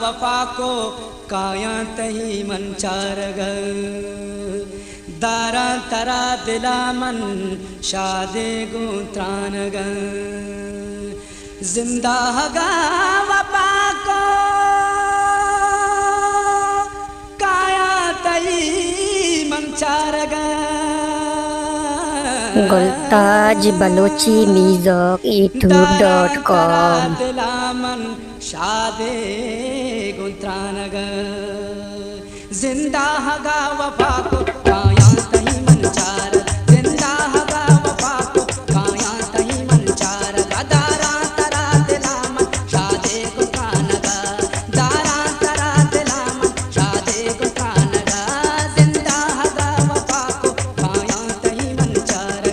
वफा को काया तही मंचारग दारा तरा दिला मन शादे गुत्रानग जिंदा हगा वफा को काया तही मंचारग गुलताज बलोची म्यूजिक youtube.com दिलामन शादे गुत्रानग जिंदा हगा वफा को काया तही मंचार जिंदा हगा वफा को काया तही मंचार दारा तरा दिलामन शादे गुत्रानग दारा तरा दिलामन शादे गुत्रानग जिंदा हगा वफा को काया तही मंचार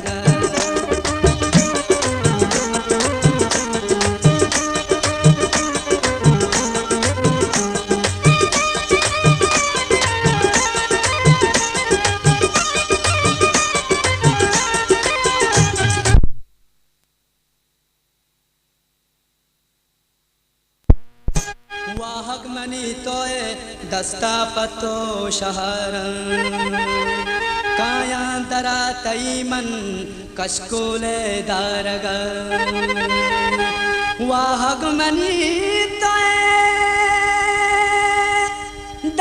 वाहक मनी तोए दस्ता पतो शहर काया दरा तई मन कशकोले दारग वाहक मनी तोए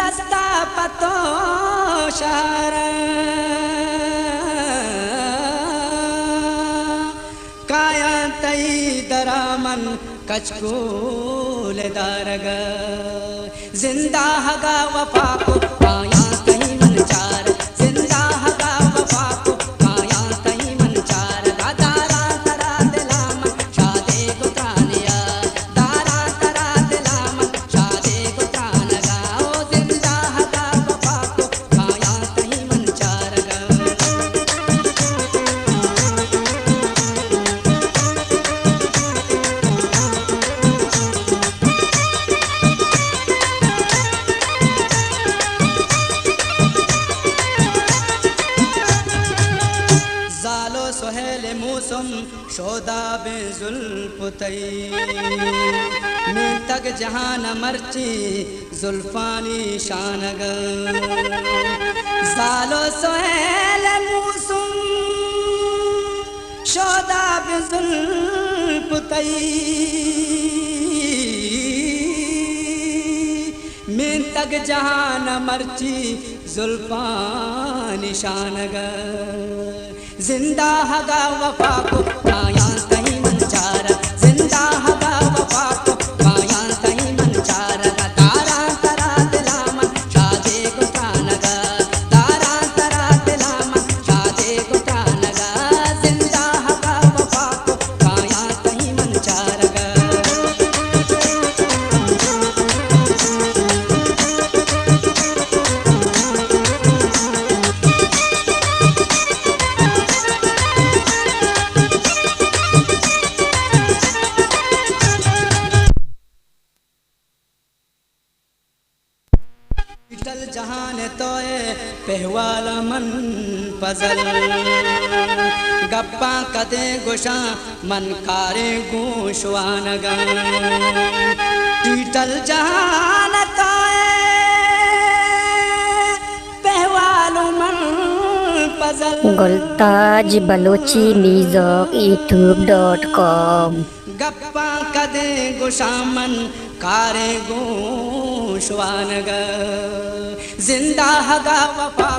दस्ता पतो शहर काया तई दरा मन कचकूल दारग जिंदा हगा वफा को काया तही मंचार जिंदा हगा वफा को काया तही मंचार दारा तरा दिलामन शादे गुत्रानिया दारा तरा दिलामन शादे गुत्रानगा ओ जिंदा हगा वफा को काया तही मंचार सोहेल मौसम शोदा बे जुल्फतई में तक जहान मर्ची जुल्फानी शानग सालो सोहेल मौसम शोदा बे जुल्फतई में तक जहान मर्ची जुल्फानी शानग जिंदा हगा वफा को काया तही मंचार जिंदा हगा वफा को काया तही मंचार दारा तरा दिलामन शादे गुत्रानग दारा तरा दिलामन शादे गुत्रानग जिंदा हगा वफा को काया तही मंचार चल जहान तोए पहवाल मन पजल गप्पा कदे गुशा मन कारे गोशवानग चल जहान तोए पहवाल मन पजल गुलताज बलोची म्यूजिक youtube.com गप्पा कदे गुशामन कारे गोशवानग जिंदा हगा वफा